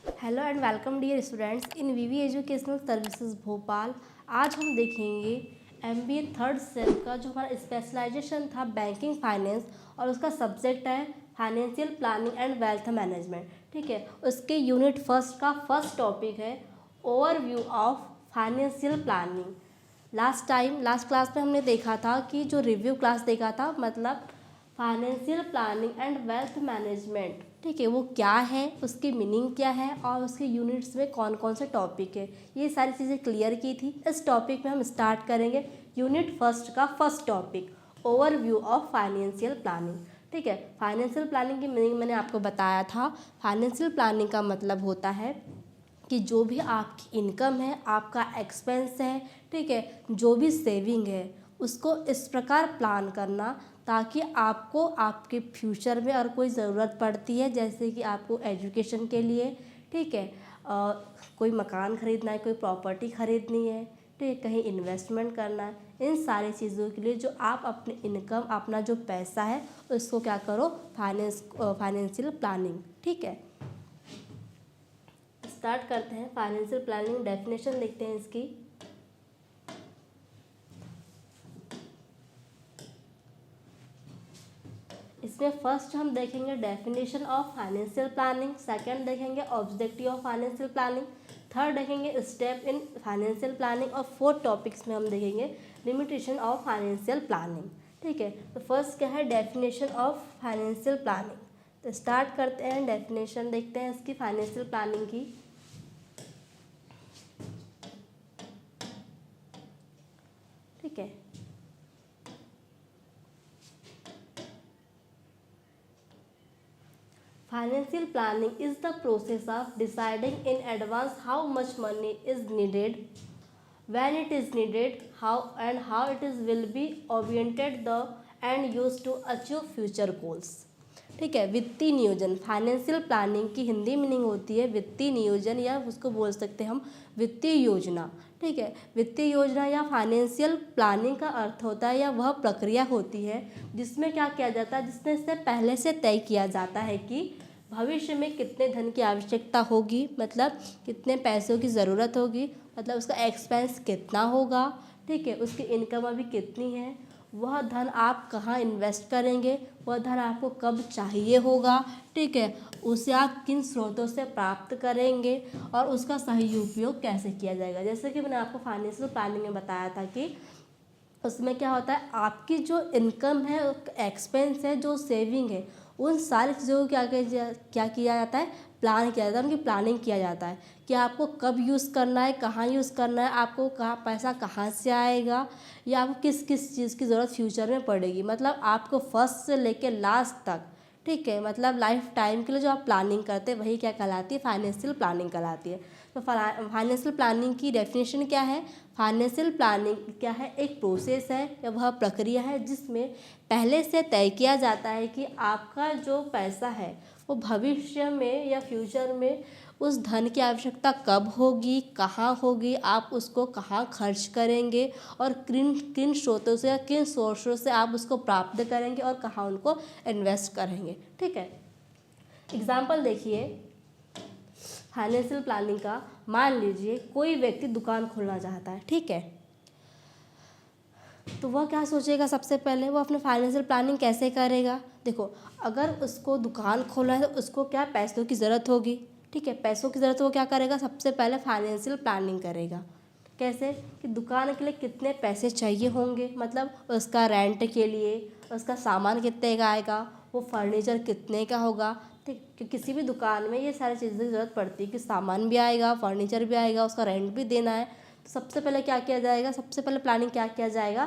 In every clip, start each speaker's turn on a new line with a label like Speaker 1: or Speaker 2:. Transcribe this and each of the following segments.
Speaker 1: Hello and welcome dear students in VV educational services Bhopal. आज हम देखेंगे एमबीए थर्ड सेम का जो हमारा स्पेशलाइजेशन था बैंकिंग फाइनेंस और उसका सब्जेक्ट है financial planning and wealth management. ठीक है, उसके यूनिट फर्स्ट का फर्स्ट टॉपिक है overview of financial planning. Last class में हमने देखा था कि जो रिव्यू क्लास देखा था मतलब financial planning and wealth management. ठीक है, वो क्या है, उसकी मीनिंग क्या है और उसके यूनिट्स में कौन कौन से टॉपिक है, ये सारी चीज़ें क्लियर की थी। इस टॉपिक में हम स्टार्ट करेंगे यूनिट फर्स्ट का first topic overview of financial planning. ठीक है, फाइनेंशियल प्लानिंग की मीनिंग मैंने आपको बताया था। फाइनेंशियल प्लानिंग का मतलब होता है कि जो भी आपकी इनकम है, आपका एक्सपेंस है, ठीक है, जो भी सेविंग है उसको इस प्रकार प्लान करना ताकि आपको आपके फ्यूचर में और कोई ज़रूरत पड़ती है, जैसे कि आपको एजुकेशन के लिए, ठीक है, कोई मकान ख़रीदना है, कोई प्रॉपर्टी ख़रीदनी है, ठीक है, कहीं इन्वेस्टमेंट करना है, इन सारी चीज़ों के लिए जो आप अपने इनकम, अपना जो पैसा है उसको क्या करो, फाइनेंशियल प्लानिंग। ठीक है, स्टार्ट करते हैं। फाइनेंशियल प्लानिंग डेफिनेशन देखते हैं इसकी। इसमें फर्स्ट हम देखेंगे definition of financial planning, second देखेंगे objective of financial planning, third देखेंगे स्टेप इन फाइनेंशियल प्लानिंग और फोर्थ टॉपिक्स में हम देखेंगे लिमिटेशन ऑफ फाइनेंशियल प्लानिंग। ठीक है, तो फर्स्ट क्या है, डेफिनेशन ऑफ फाइनेंशियल प्लानिंग। तो स्टार्ट करते हैं, डेफिनेशन देखते हैं इसकी फाइनेंशियल प्लानिंग की। ठीक है, financial planning is the process of deciding in advance how much money is needed, when it is needed, how it is will be oriented the and used to achieve future goals। ठीक है, वित्तीय नियोजन, financial planning की Hindi meaning होती है वित्तीय नियोजन या उसको बोल सकते हैं हम वित्तीय योजना। ठीक है, वित्तीय योजना या फाइनेंशियल प्लानिंग का अर्थ होता है या वह प्रक्रिया होती है जिसमें क्या किया जाता है, जिसमें से पहले से तय किया जाता है कि भविष्य में कितने धन की आवश्यकता होगी, मतलब कितने पैसों की ज़रूरत होगी, मतलब उसका एक्सपेंस कितना होगा, ठीक है, उसकी इनकम अभी कितनी है, वह धन आप कहाँ इन्वेस्ट करेंगे, वह धन आपको कब चाहिए होगा, ठीक है, उसे आप किन स्रोतों से प्राप्त करेंगे और उसका सही उपयोग कैसे किया जाएगा। जैसे कि मैंने आपको फाइनेंशियल प्लानिंग में बताया था कि उसमें क्या होता है, आपकी जो इनकम है, एक्सपेंस है, जो सेविंग है, उन सारी चीज़ों को क्या किया जाता है, प्लान किया जाता है, उनकी प्लानिंग किया जाता है कि आपको कब यूज़ करना है, कहाँ यूज़ करना है, आपको कहाँ पैसा कहाँ से आएगा या आपको किस किस चीज़ की ज़रूरत फ्यूचर में पड़ेगी। मतलब आपको फर्स्ट से लेकर लास्ट तक, ठीक है, मतलब लाइफ टाइम के लिए जो आप प्लानिंग करते हैं वही क्या कहलाती है, फाइनेंशियल प्लानिंग कहलाती है। तो फाइनेंशियल प्लानिंग की डेफिनेशन क्या है, फाइनेंशियल प्लानिंग क्या है, एक प्रोसेस है या वह प्रक्रिया है जिसमें पहले से तय किया जाता है कि आपका जो पैसा है वो भविष्य में या फ्यूचर में उस धन की आवश्यकता कब होगी, कहाँ होगी, आप उसको कहाँ खर्च करेंगे और किन किन स्रोतों से या किन सोर्सों से आप उसको प्राप्त करेंगे और कहाँ उनको इन्वेस्ट करेंगे। ठीक है, एग्जाम्पल देखिए फाइनेंशियल प्लानिंग का। मान लीजिए कोई व्यक्ति दुकान खोलना चाहता है, ठीक है, तो वह क्या सोचेगा, सबसे पहले वो अपने फाइनेंशियल प्लानिंग कैसे करेगा। देखो, अगर उसको दुकान खोलना है तो उसको क्या पैसों की ज़रूरत होगी, ठीक है, पैसों की ज़रूरत वो क्या करेगा, सबसे पहले फाइनेंशियल प्लानिंग करेगा। कैसे कि दुकान के लिए कितने पैसे चाहिए होंगे, मतलब उसका रेंट के लिए, उसका सामान कितने का आएगा, वो फर्नीचर कितने का होगा। ठीक, कि किसी भी दुकान में ये सारी चीज़ों की ज़रूरत पड़ती है कि सामान भी आएगा, फर्नीचर भी आएगा, उसका रेंट भी देना है। तो सबसे पहले क्या किया जाएगा, सबसे पहले प्लानिंग क्या किया जाएगा,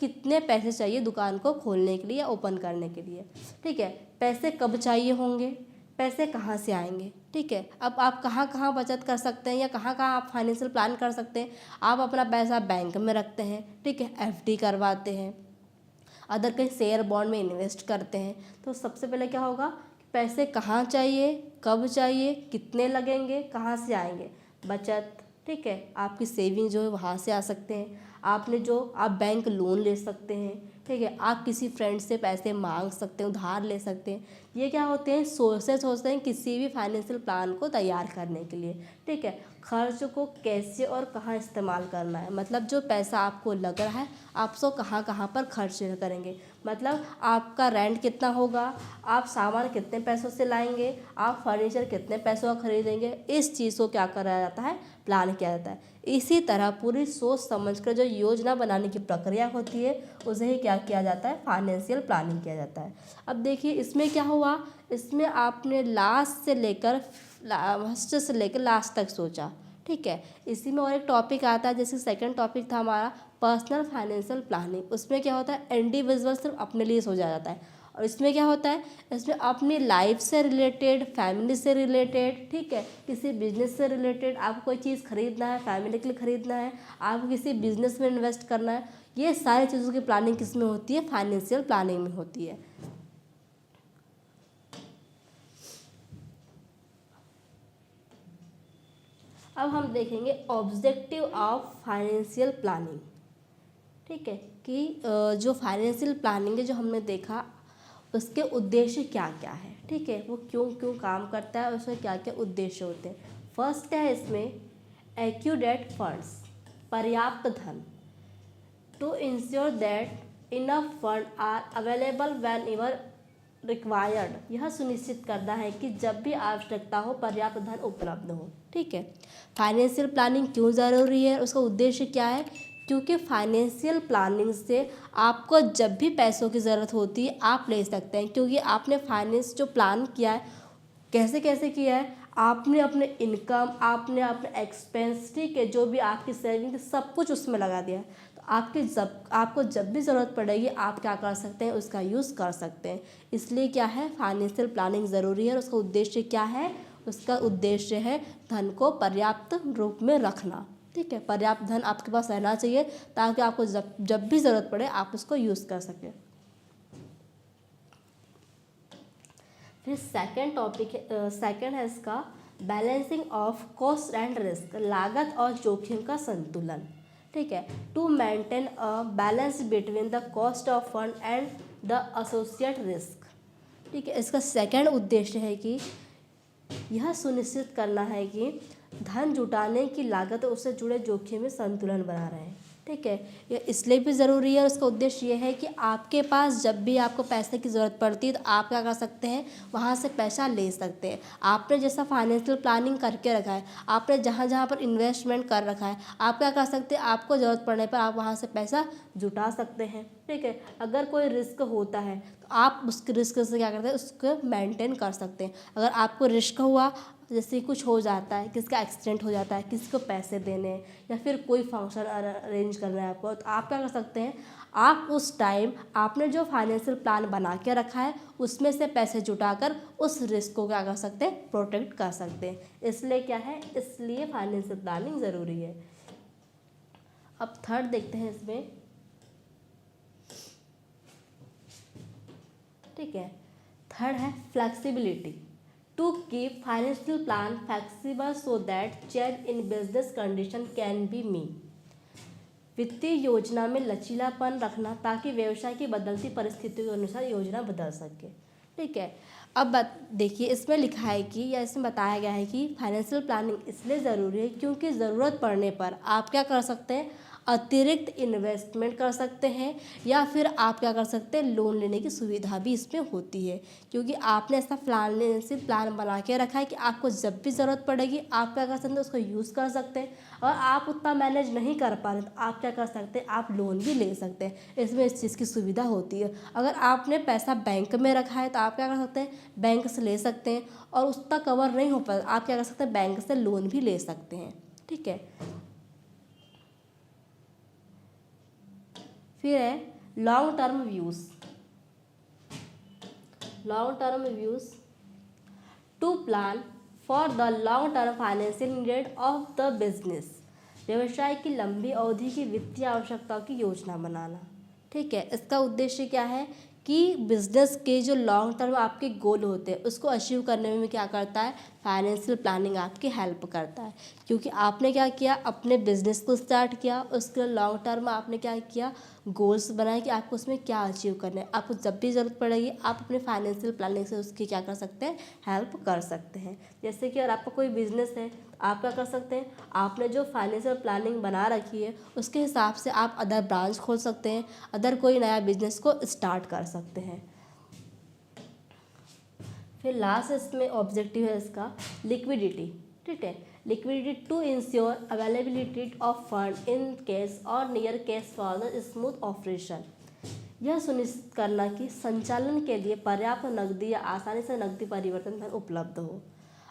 Speaker 1: कितने पैसे चाहिए दुकान को खोलने के लिए या ओपन करने के लिए। ठीक है, पैसे कब चाहिए होंगे, पैसे कहाँ से आएंगे। ठीक है, अब आप कहाँ कहाँ बचत कर सकते हैं या कहाँ कहाँ आप फाइनेंशियल प्लान कर सकते हैं। आप अपना पैसा बैंक में रखते हैं, ठीक है, एफडी करवाते हैं, अदर कहीं शेयर बॉन्ड में इन्वेस्ट करते हैं। तो सबसे पहले क्या होगा, पैसे कहाँ चाहिए, कब चाहिए, कितने लगेंगे, कहाँ से आएंगे, बचत। ठीक है, आपकी सेविंग जो है वहाँ से आ सकते हैं, आपने जो आप बैंक लोन ले सकते हैं। ठीक है। आप किसी फ्रेंड से पैसे मांग सकते हैं, उधार ले सकते हैं। ये क्या होते हैं, सोर्सेस होते हैं किसी भी फाइनेंशियल प्लान को तैयार करने के लिए। ठीक है। खर्च को कैसे और कहाँ इस्तेमाल करना है, मतलब जो पैसा आपको लग रहा है आप उसको कहाँ कहाँ पर खर्च करेंगे, मतलब आपका रेंट कितना होगा, आप सामान कितने पैसों से लाएंगे, आप फर्नीचर कितने पैसों का खरीदेंगे, इस चीज़ को क्या करा जाता है, प्लान किया जाता है। इसी तरह पूरी सोच समझकर जो योजना बनाने की प्रक्रिया होती है उसे ही क्या किया जाता है, फाइनेंशियल प्लानिंग किया जाता है। अब देखिए इसमें क्या हुआ, इसमें आपने लास्ट से लेकर फर्स्ट से लेकर लास्ट तक सोचा। ठीक है। इसी में और एक टॉपिक आता है, जैसे सेकंड टॉपिक था हमारा पर्सनल फाइनेंशियल प्लानिंग। उसमें क्या होता है, इंडिविजुअल सिर्फ अपने लिए सोचा जाता है। और इसमें क्या होता है, इसमें अपनी लाइफ से रिलेटेड, फैमिली से रिलेटेड, ठीक है, किसी बिजनेस से रिलेटेड, आपको कोई चीज़ खरीदना है, फैमिली के लिए खरीदना है, आपको किसी बिजनेस में इन्वेस्ट करना है, ये सारी चीज़ों की प्लानिंग किस में होती है, फाइनेंशियल प्लानिंग में होती है। अब हम देखेंगे ऑब्जेक्टिव ऑफ फाइनेंशियल प्लानिंग। ठीक है, कि जो फाइनेंशियल प्लानिंग है जो हमने देखा उसके उद्देश्य क्या क्या है। ठीक है, वो क्यों क्यों काम करता है, उसमें क्या क्या उद्देश्य होते हैं। फर्स्ट है इसमें एक्यूरेट फंड्स, पर्याप्त धन, to ensure that enough fund are available whenever required, यह सुनिश्चित करना है कि जब भी आवश्यकता हो पर्याप्त धन उपलब्ध हो। ठीक है। फाइनेंशियल प्लानिंग क्यों ज़रूरी है, उसका उद्देश्य क्या है, क्योंकि फाइनेंशियल प्लानिंग से आपको जब भी पैसों की ज़रूरत होती है आप ले सकते हैं, क्योंकि आपने फाइनेंस जो प्लान किया है कैसे कैसे किया है, आपने अपने इनकम, आपने अपने एक्सपेंस, ठीक है, जो भी आपकी सेविंग सब कुछ उसमें लगा दिया है। तो आपको जब भी ज़रूरत पड़ेगी आप क्या कर सकते हैं, उसका यूज़ कर सकते हैं। इसलिए क्या है, फाइनेंशियल प्लानिंग ज़रूरी है। और उसका उद्देश्य क्या है, उसका उद्देश्य है धन को पर्याप्त रूप में रखना। ठीक है, पर्याप्त धन आपके पास रहना चाहिए ताकि आपको जब भी ज़रूरत पड़े आप उसको यूज़ कर सकें। फिर सेकंड टॉपिक सेकंड है इसका balancing of cost and risk, लागत और जोखिम का संतुलन। ठीक है, to maintain a balance between the cost of fund and the associate risk. ठीक है, इसका सेकंड उद्देश्य है कि यह सुनिश्चित करना है कि धन जुटाने की लागत और उससे जुड़े जोखिम में संतुलन बना रहे। ठीक है, यह इसलिए भी ज़रूरी है। उसका उद्देश्य यह है कि आपके पास जब भी आपको पैसे की ज़रूरत पड़ती है तो आप क्या कर सकते हैं, वहाँ से पैसा ले सकते हैं। आपने जैसा फाइनेंशियल प्लानिंग करके रखा है, आपने जहाँ जहाँ पर इन्वेस्टमेंट कर रखा है, आप क्या कर सकते हैं, आपको ज़रूरत पड़ने पर आप वहाँ से पैसा जुटा सकते हैं। ठीक है, अगर कोई रिस्क होता है तो आप उस रिस्क से क्या करते हैं, उसको मेंटेन कर सकते हैं। अगर आपको रिस्क हुआ, जैसे कुछ हो जाता है, किसका एक्सीडेंट हो जाता है, किसी को पैसे देने या फिर कोई फंक्शन अरेंज करना है आपको, तो आप क्या कर सकते हैं, आप उस टाइम आपने जो फाइनेंशियल प्लान बना के रखा है उसमें से पैसे जुटाकर उस रिस्क को क्या कर सकते हैं, प्रोटेक्ट कर सकते हैं। इसलिए क्या है, इसलिए फाइनेंशियल प्लानिंग ज़रूरी है। अब थर्ड देखते हैं इसमें। ठीक है, थर्ड है flexibility, to keep financial plan flexible so that change in business condition can be meet. वित्तीय योजना में लचीलापन रखना ताकि व्यवसाय की बदलती परिस्थितियों के अनुसार योजना बदल सके। ठीक है, अब देखिए इसमें लिखा है कि या इसमें बताया गया है कि फाइनेंशियल प्लानिंग इसलिए ज़रूरी है क्योंकि ज़रूरत पड़ने पर आप क्या कर सकते हैं, अतिरिक्त इन्वेस्टमेंट कर सकते हैं या फिर आप क्या कर सकते हैं, लोन लेने की सुविधा भी इसमें होती है। क्योंकि आपने ऐसा फाइनेंशियल प्लान बना के रखा है कि आपको जब भी ज़रूरत पड़ेगी आप क्या कर सकते हैं, उसको यूज़ कर सकते हैं। और आप उतना मैनेज नहीं कर पा रहे तो आप क्या कर सकते हैं, आप लोन भी ले सकते हैं। इसमें इस चीज़ की सुविधा होती है। अगर आपने पैसा बैंक में रखा है तो आप क्या कर सकते हैं, बैंक से ले सकते हैं। और उतना कवर नहीं हो पाता आप क्या कर सकते हैं, बैंक से लोन भी ले सकते हैं। ठीक है, फिर है long term views. Long term views, to plan for the long term financial need of the business, व्यवसाय की लंबी अवधि की वित्तीय आवश्यकताओं की योजना बनाना। ठीक है, इसका उद्देश्य क्या है कि बिजनेस के जो लॉन्ग टर्म आपके गोल होते हैं उसको अचीव करने में क्या करता है, फाइनेंशियल प्लानिंग आपकी हेल्प करता है, क्योंकि आपने क्या किया, अपने बिजनेस को स्टार्ट किया, उसके लॉन्ग टर्म में आपने क्या किया, गोल्स बनाए कि आपको उसमें क्या अचीव करना है। आपको जब भी ज़रूरत पड़ेगी आप अपने फाइनेंशियल प्लानिंग से उसकी क्या कर सकते हैं, हेल्प कर सकते हैं। जैसे कि अगर आपका कोई बिजनेस है, आप क्या कर सकते हैं, आपने जो फाइनेंशियल प्लानिंग बना रखी है उसके हिसाब से आप अदर ब्रांच खोल सकते हैं, अदर कोई नया बिजनेस को स्टार्ट कर सकते हैं। फिर लास्ट इसमें ऑब्जेक्टिव है इसका लिक्विडिटी, ठीक है। Liquidity to ensure availability of fund in case और near case for the smooth operation. यह सुनिश्चित करना कि संचालन के लिए पर्याप्त नकदी या आसानी से नकदी परिवर्तन धन उपलब्ध हो।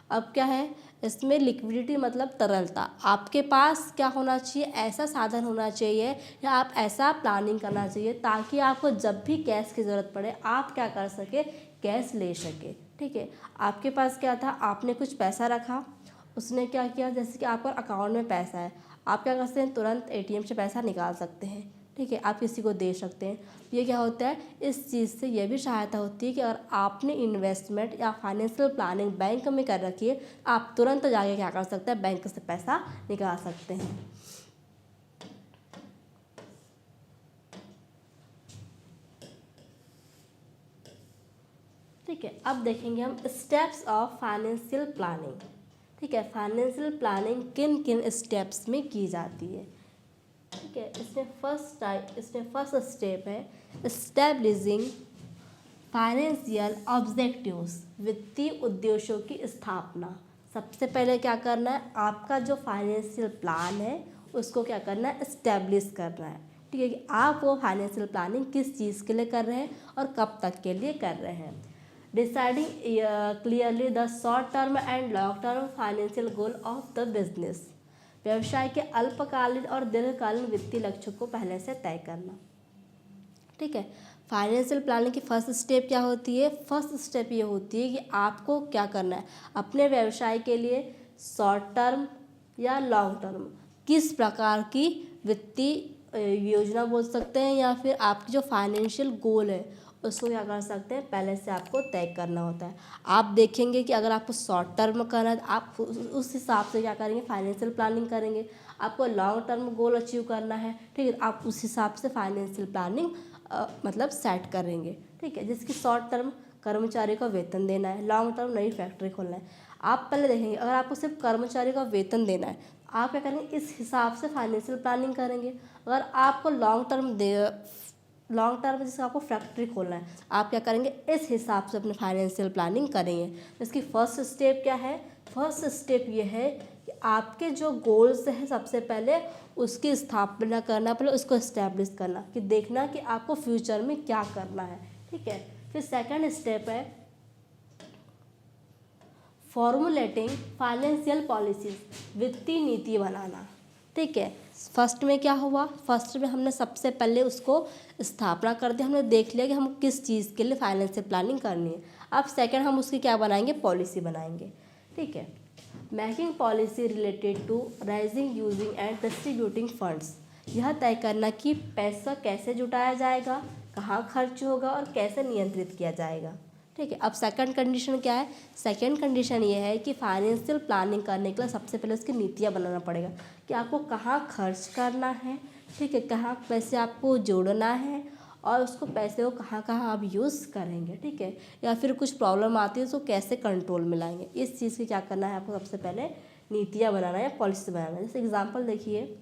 Speaker 1: अब क्या है इसमें, लिक्विडिटी मतलब तरलता। आपके पास क्या होना चाहिए, ऐसा साधन होना चाहिए या आप ऐसा प्लानिंग करना चाहिए ताकि आपको जब भी कैश की ज़रूरत पड़े आप क्या कर सके, कैश ले सके, ठीक है। आपके पास क्या था, आपने कुछ पैसा रखा, उसने क्या किया, जैसे कि आपका अकाउंट में पैसा है, आप क्या कर सकते हैं, तुरंत एटीएम से पैसा निकाल सकते हैं, ठीक है, आप किसी को दे सकते हैं। ये क्या होता है, इस चीज़ से ये भी सहायता होती है कि अगर आपने इन्वेस्टमेंट या फाइनेंशियल प्लानिंग बैंक में कर रखी है, आप तुरंत जाके क्या कर सकते हैं, बैंक से पैसा निकाल सकते हैं। ठीक है, अब देखेंगे हम स्टेप्स ऑफ फाइनेंशियल प्लानिंग। ठीक है, फाइनेंशियल प्लानिंग किन किन स्टेप्स में की जाती है। ठीक है, इसमें फर्स्ट स्टेप है एस्टैब्लिशिंग फाइनेंशियल ऑब्जेक्टिव्स, वित्तीय उद्देश्यों की स्थापना। सबसे पहले क्या करना है, आपका जो फाइनेंशियल प्लान है उसको क्या करना है, एस्टैब्लिश करना है। ठीक है, कि आप वो फाइनेंशियल प्लानिंग किस चीज़ के लिए कर रहे हैं और कब तक के लिए कर रहे हैं। Deciding clearly the short term and long term financial goal of the business, व्यवसाय के अल्पकालीन और दीर्घकालीन वित्तीय लक्ष्यों को पहले से तय करना। ठीक है, फाइनेंशियल प्लानिंग की फर्स्ट स्टेप क्या होती है, फर्स्ट स्टेप ये होती है कि आपको क्या करना है, अपने व्यवसाय के लिए शॉर्ट टर्म या लॉन्ग टर्म किस प्रकार की वित्तीय योजना बोल सकते हैं या फिर आपकी जो फाइनेंशियल गोल है उसको क्या कर सकते हैं, पहले से आपको तय करना होता है। आप देखेंगे कि अगर आपको शॉर्ट टर्म करना है तो आप उस हिसाब से क्या करेंगे, फाइनेंशियल प्लानिंग करेंगे। आपको लॉन्ग टर्म गोल अचीव करना है, ठीक है, आप उस हिसाब से फाइनेंशियल प्लानिंग मतलब सेट करेंगे। ठीक है, जिसकी शॉर्ट टर्म कर्मचारी को वेतन देना है, लॉन्ग टर्म नई फैक्ट्री खोलना है। आप पहले देखेंगे अगर आपको सिर्फ कर्मचारी का वेतन देना है आप क्या करेंगे, इस हिसाब से फाइनेंशियल प्लानिंग करेंगे। अगर आपको लॉन्ग टर्म जिसका आपको फैक्ट्री खोलना है आप क्या करेंगे, इस हिसाब से अपने फाइनेंशियल प्लानिंग करेंगे। इसकी फर्स्ट स्टेप क्या है, फर्स्ट स्टेप ये है कि आपके जो गोल्स हैं सबसे पहले उसकी स्थापना करना, पहले उसको इस्टेब्लिश करना कि देखना कि आपको फ्यूचर में क्या करना है। ठीक है, फिर सेकंड स्टेप है फॉर्मुलेटिंग फाइनेंशियल पॉलिसीज, वित्तीय नीति बनाना। ठीक है, फर्स्ट में क्या हुआ, फर्स्ट में हमने सबसे पहले उसको स्थापना कर दी, हमने देख लिया कि हम किस चीज़ के लिए फाइनेंशियल प्लानिंग करनी है। अब सेकंड हम उसकी क्या बनाएंगे, पॉलिसी बनाएंगे। ठीक है, making policy related to raising using and distributing funds, यह तय करना कि पैसा कैसे जुटाया जाएगा, कहाँ खर्च होगा और कैसे नियंत्रित किया जाएगा। ठीक है, अब सेकंड कंडीशन क्या है, सेकंड कंडीशन ये है कि फाइनेंशियल प्लानिंग करने के लिए सबसे पहले उसकी नीतियाँ बनाना पड़ेगा कि आपको कहाँ खर्च करना है, ठीक है, कहाँ पैसे आपको जोड़ना है और उसको पैसे को कहाँ कहाँ आप यूज़ करेंगे। ठीक है, या फिर कुछ प्रॉब्लम आती है तो कैसे कंट्रोल में लाएंगे, इस चीज़ की क्या करना है आपको, सबसे पहले नीतियाँ बनाना है या पॉलिसी बनाना है। जैसे एग्जाम्पल देखिए,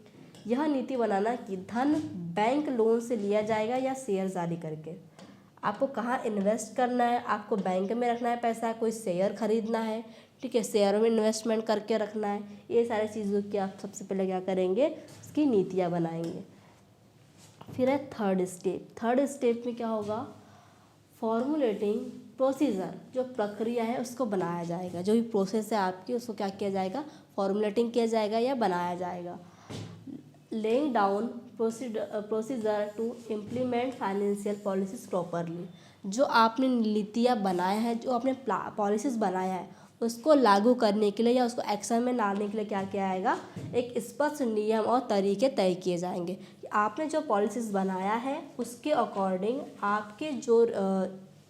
Speaker 1: यह नीति बनाना कि धन बैंक लोन से लिया जाएगा या शेयर जारी करके, आपको कहाँ इन्वेस्ट करना है, आपको बैंक में रखना है पैसा, कोई शेयर खरीदना है, ठीक है, शेयरों में इन्वेस्टमेंट करके रखना है, ये सारी चीज़ों की आप सबसे पहले क्या करेंगे, उसकी नीतियाँ बनाएंगे। फिर है थर्ड स्टेप में क्या होगा, फॉर्मुलेटिंग प्रोसीजर, जो प्रक्रिया है उसको बनाया जाएगा, जो भी प्रोसेस है आपकी उसको क्या किया जाएगा, फॉर्मुलेटिंग किया जाएगा या बनाया जाएगा। Laying down procedure to implement financial policies properly, जो आपने नीतियाँ बनाया है, जो आपने पॉलिसीज़ बनाया है उसको लागू करने के लिए या उसको एक्शन में लाने के लिए क्या किया जाएगा, एक स्पष्ट नियम और तरीके तय किए जाएंगे कि आपने जो पॉलिसीज़ बनाया है उसके अकॉर्डिंग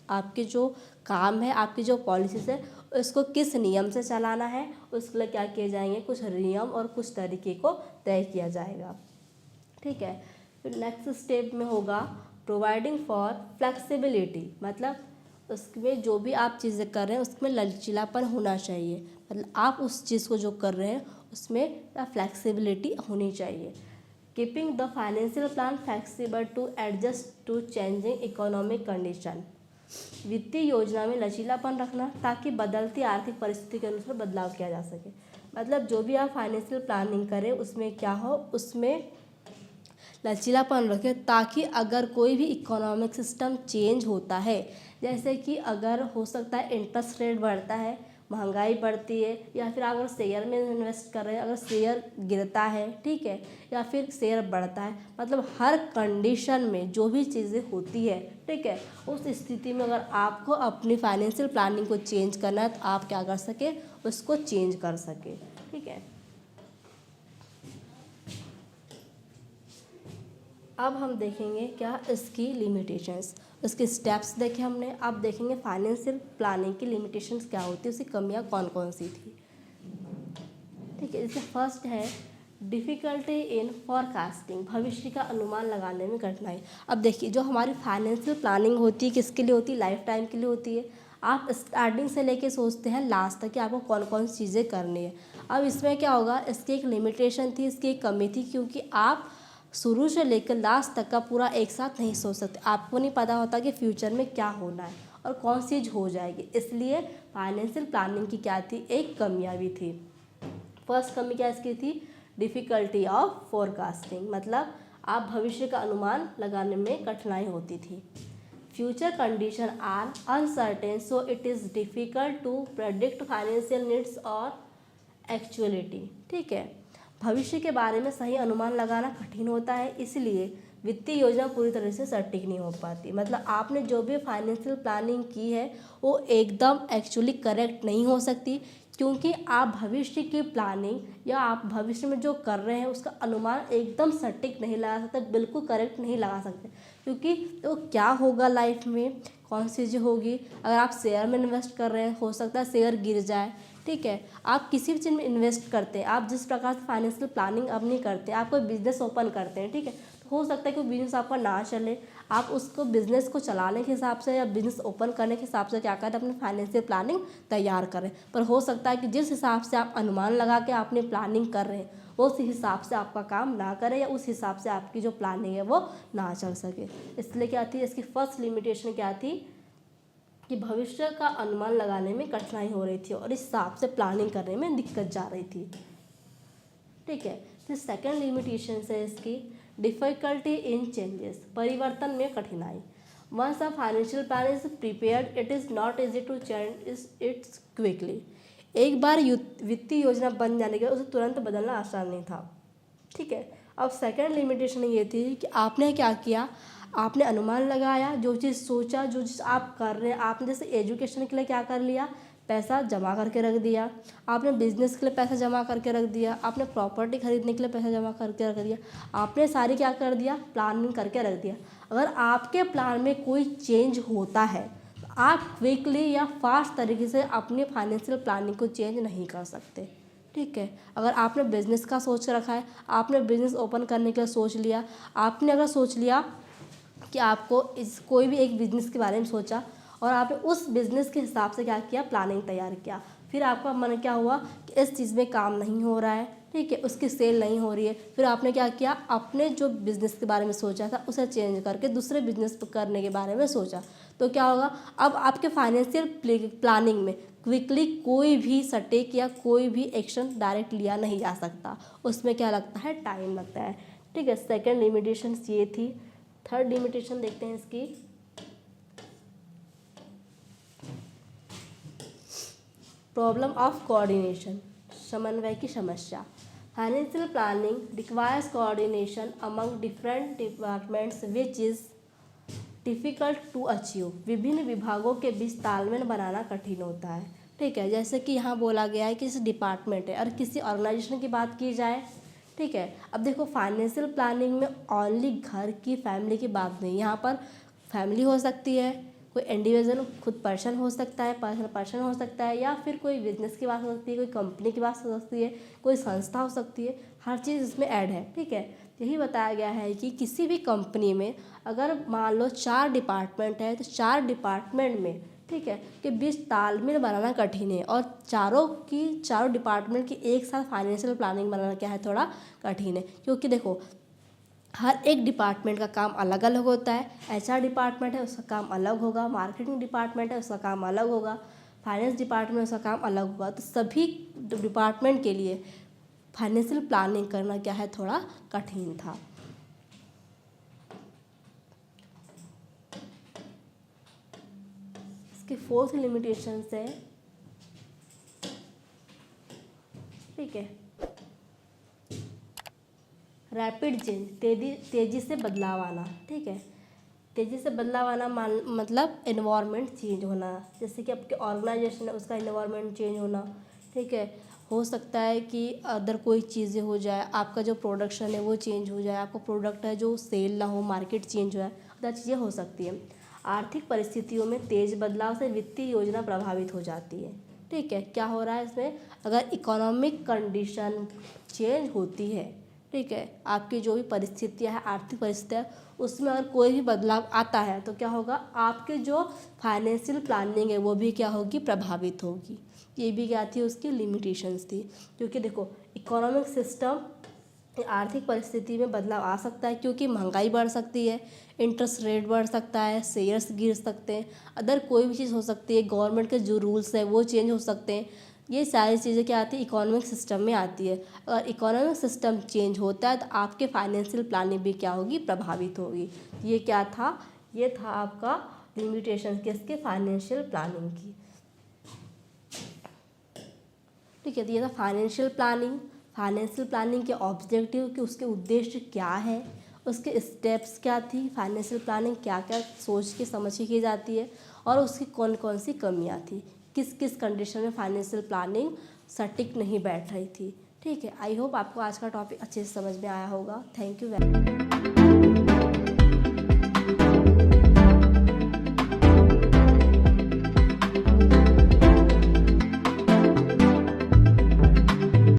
Speaker 1: आपके जो काम है, आपकी जो पॉलिसीज़ है उसको किस नियम से चलाना है, उसके लिए क्या किए जाएंगे, कुछ नियम और कुछ तरीके को तय किया जाएगा। ठीक है, फिर नेक्स्ट स्टेप में होगा प्रोवाइडिंग फॉर फ्लेक्सिबिलिटी, मतलब उसमें जो भी आप चीज़ें कर रहे हैं उसमें लचीलापन होना चाहिए, मतलब आप उस चीज़ को जो कर रहे हैं उसमें फ्लेक्सिबिलिटी होनी चाहिए। Keeping the financial plan flexible to adjust to changing economic condition, वित्तीय योजना में लचीलापन रखना ताकि बदलती आर्थिक परिस्थिति के अनुसार बदलाव किया जा सके। मतलब जो भी आप फाइनेंशियल प्लानिंग करें उसमें क्या हो, उसमें लचीलापन रखें ताकि अगर कोई भी इकोनॉमिक सिस्टम चेंज होता है, जैसे कि अगर हो सकता है इंटरेस्ट रेट बढ़ता है, महंगाई बढ़ती है, या फिर अगर शेयर में इन्वेस्ट कर रहे हैं, अगर शेयर गिरता है, ठीक है, या फिर शेयर बढ़ता है, मतलब हर कंडीशन में जो भी चीज़ें होती है, ठीक है, उस स्थिति में अगर आपको अपनी फाइनेंशियल प्लानिंग को चेंज करना है तो आप क्या कर सके, उसको चेंज कर सके। ठीक है, अब हम देखेंगे क्या इसकी लिमिटेशंस, उसके स्टेप्स देखे हमने। अब देखेंगे फाइनेंशियल प्लानिंग की लिमिटेशंस क्या होती है, उसकी कमियां कौन कौन सी थी। ठीक है, इससे फर्स्ट है डिफ़िकल्टी इन फॉरकास्टिंग, भविष्य का अनुमान लगाने में कठिनाई। अब देखिए जो हमारी फाइनेंशियल प्लानिंग होती है किसके लिए होती है, लाइफ टाइम के लिए होती है। आप स्टार्टिंग से लेके सोचते हैं लास्ट तक कि आपको कौन कौन सी चीज़ें करनी है। अब इसमें क्या होगा, इसकी एक लिमिटेशन थी, इसकी एक कमी थी, क्योंकि आप शुरू से लेकर लास्ट तक का पूरा एक साथ नहीं सोच सकते, आपको नहीं पता होता कि फ्यूचर में क्या होना है और कौन सी चीज़ हो जाएगी। इसलिए फाइनेंशियल प्लानिंग की क्या थी, एक कमियाँ भी थी। फर्स्ट कमी क्या इसकी थी, डिफ़िकल्टी ऑफ फोरकास्टिंग, मतलब आप भविष्य का अनुमान लगाने में कठिनाई होती थी। Future condition are uncertain so it is difficult to predict financial needs और एक्चुअलिटी। ठीक है, भविष्य के बारे में सही अनुमान लगाना कठिन होता है, इसलिए वित्तीय योजना पूरी तरह से सटीक नहीं हो पाती। मतलब आपने जो भी फाइनेंशियल प्लानिंग की है वो एकदम एक्चुअली करेक्ट नहीं हो सकती, क्योंकि आप भविष्य की प्लानिंग या आप भविष्य में जो कर रहे हैं उसका अनुमान एकदम सटीक नहीं लगा सकते, बिल्कुल करेक्ट नहीं लगा सकते, क्योंकि तो क्या होगा लाइफ में, कौन सी चीज़ होगी। अगर आप शेयर में इन्वेस्ट कर रहे हैं, हो सकता है शेयर गिर जाए। ठीक है, आप किसी भी चीज़ में इन्वेस्ट करते हैं, आप जिस प्रकार से फाइनेंशियल प्लानिंग अब नहीं करते, आप कोई बिजनेस ओपन करते हैं, ठीक है, तो हो सकता है कि वो बिजनेस आपका ना चले, आप उसको बिजनेस को चलाने के हिसाब से या बिजनेस ओपन करने के हिसाब से क्या करें, अपनी फाइनेंशियल प्लानिंग तैयार करें। पर हो सकता है कि जिस हिसाब से आप अनुमान लगा के आपने प्लानिंग कर रहे हैं उस हिसाब से आपका काम ना करे, या उस हिसाब से आपकी जो प्लानिंग है वो ना चल सके। इसलिए क्या थी, इसकी फर्स्ट लिमिटेशन क्या थी कि भविष्य का अनुमान लगाने में कठिनाई हो रही थी और इस हिसाब से प्लानिंग करने में दिक्कत जा रही थी। ठीक है, फिर सेकंड लिमिटेशन है इसकी डिफ़िकल्टी इन चेंजेस, परिवर्तन में कठिनाई। Once a financial plan is prepared it is not easy to change its quickly. एक बार वित्तीय योजना बन जाने के बाद उसे तुरंत बदलना आसान नहीं था। ठीक है, अब सेकंड लिमिटेशन ये थी कि आपने क्या किया, आपने अनुमान लगाया, जो चीज़ सोचा, जो चीज़ आप कर रहे हैं, आपने जैसे एजुकेशन के लिए क्या कर लिया, पैसा जमा करके रख दिया, आपने बिजनेस के लिए पैसा जमा करके रख दिया, आपने प्रॉपर्टी खरीदने के लिए पैसा जमा करके रख दिया, आपने सारी क्या कर दिया, प्लानिंग करके रख दिया। अगर आपके प्लान में कोई चेंज होता है तो आप क्विकली या फास्ट तरीके से अपनी फाइनेंशियल प्लानिंग को चेंज नहीं कर सकते। ठीक है, अगर आपने बिज़नेस का सोच रखा है, आपने बिज़नेस ओपन करने के लिए सोच लिया, आपने अगर सोच लिया कि आपको इस कोई भी एक बिज़नेस के बारे में सोचा और आपने उस बिज़नेस के हिसाब से क्या किया, प्लानिंग तैयार किया, फिर आपका मन क्या हुआ कि इस चीज़ में काम नहीं हो रहा है, ठीक है, उसकी सेल नहीं हो रही है, फिर आपने क्या किया, अपने जो बिज़नेस के बारे में सोचा था उसे चेंज करके दूसरे बिज़नेस करने के बारे में सोचा, तो क्या होगा, अब आपके फाइनेंशियल प्लानिंग में क्विकली कोई भी सटीक या कोई भी एक्शन डायरेक्ट लिया नहीं जा सकता, उसमें क्या लगता है, टाइम लगता है। ठीक है, सेकेंड लिमिटेशन ये थी। थर्ड लिमिटेशन देखते हैं इसकी, प्रॉब्लम ऑफ कोऑर्डिनेशन, समन्वय की समस्या। Financial planning requires coordination among different departments which is difficult to achieve. विभिन्न विभागों के बीच तालमेल बनाना कठिन होता है। ठीक है, जैसे कि यहाँ बोला गया है कि किसी डिपार्टमेंट है और किसी ऑर्गेनाइजेशन की बात की जाए। ठीक है, अब देखो फाइनेंशियल प्लानिंग में ओनली घर की फैमिली की बात नहीं, यहाँ पर फैमिली हो सकती है, कोई इंडिविजुअल खुद पर्सन हो सकता है, पर्सन हो सकता है, या फिर कोई बिजनेस की बात हो सकती है, कोई कंपनी की बात हो सकती है, कोई संस्था हो सकती है, हर चीज़ इसमें ऐड है। ठीक है, यही बताया गया है कि किसी भी कंपनी में अगर मान लो 4 डिपार्टमेंट है तो 4 डिपार्टमेंट में, ठीक है, के बीच तालमेल बनाना कठिन है, और चारों डिपार्टमेंट की एक साथ फाइनेंशियल प्लानिंग बनाना क्या है, थोड़ा कठिन है। क्योंकि देखो हर एक डिपार्टमेंट का काम अलग अलग होता है। HR डिपार्टमेंट है उसका काम अलग होगा, मार्केटिंग डिपार्टमेंट है उसका काम अलग होगा, फाइनेंस डिपार्टमेंट उसका काम अलग होगा। तो सभी डिपार्टमेंट के लिए फाइनेंशियल प्लानिंग करना क्या है, थोड़ा कठिन था। इसकी 4th लिमिटेशन है, ठीक है, रैपिड चेंज, तेजी से बदलाव आना। ठीक है, तेज़ी से बदलाव आना मतलब एनवायरनमेंट चेंज होना, जैसे कि आपके ऑर्गेनाइजेशन है उसका एनवायरनमेंट चेंज होना। ठीक है, हो सकता है कि अदर कोई चीज़ें हो जाए, आपका जो प्रोडक्शन है वो चेंज हो जाए, आपका प्रोडक्ट है जो सेल ना हो, मार्केट चेंज हो जाए, अदर चीज़ें हो सकती हैं। आर्थिक परिस्थितियों में तेज बदलाव से वित्तीय योजना प्रभावित हो जाती है। ठीक है, क्या हो रहा है इसमें, अगर इकोनॉमिक कंडीशन चेंज होती है, ठीक है, आपकी जो भी परिस्थितियाँ हैं, आर्थिक परिस्थितियाँ, उसमें अगर कोई भी बदलाव आता है तो क्या होगा, आपके जो फाइनेंशियल प्लानिंग है वो भी क्या होगी, प्रभावित होगी। ये भी क्या थी, उसकी लिमिटेशंस थी। क्योंकि देखो इकोनॉमिक सिस्टम, आर्थिक परिस्थिति में बदलाव आ सकता है क्योंकि महंगाई बढ़ सकती है, इंटरेस्ट रेट बढ़ सकता है, शेयर्स गिर सकते हैं, अदर कोई भी चीज़ हो सकती है, गवर्नमेंट के जो रूल्स हैं वो चेंज हो सकते हैं। ये सारी चीज़ें क्या आती है, इकोनॉमिक सिस्टम में आती है। अगर इकोनॉमिक सिस्टम चेंज होता है तो आपके फाइनेंशियल प्लानिंग भी क्या होगी, प्रभावित होगी। ये क्या था, ये था आपका लिमिटेशन किसके, फाइनेंशियल प्लानिंग की। ठीक है, तो ये था फाइनेंशियल प्लानिंग। फाइनेंशियल प्लानिंग के ऑब्जेक्टिव, कि उसके उद्देश्य क्या है, उसके स्टेप्स क्या थी, फाइनेंशियल प्लानिंग क्या क्या सोच के समझ के की जाती है, और उसकी कौन कौन सी कमियां थी, किस किस कंडीशन में फाइनेंशियल प्लानिंग सटीक नहीं बैठ रही थी। ठीक है, आई होप आपको आज का टॉपिक अच्छे से समझ में आया होगा। Thank you very much.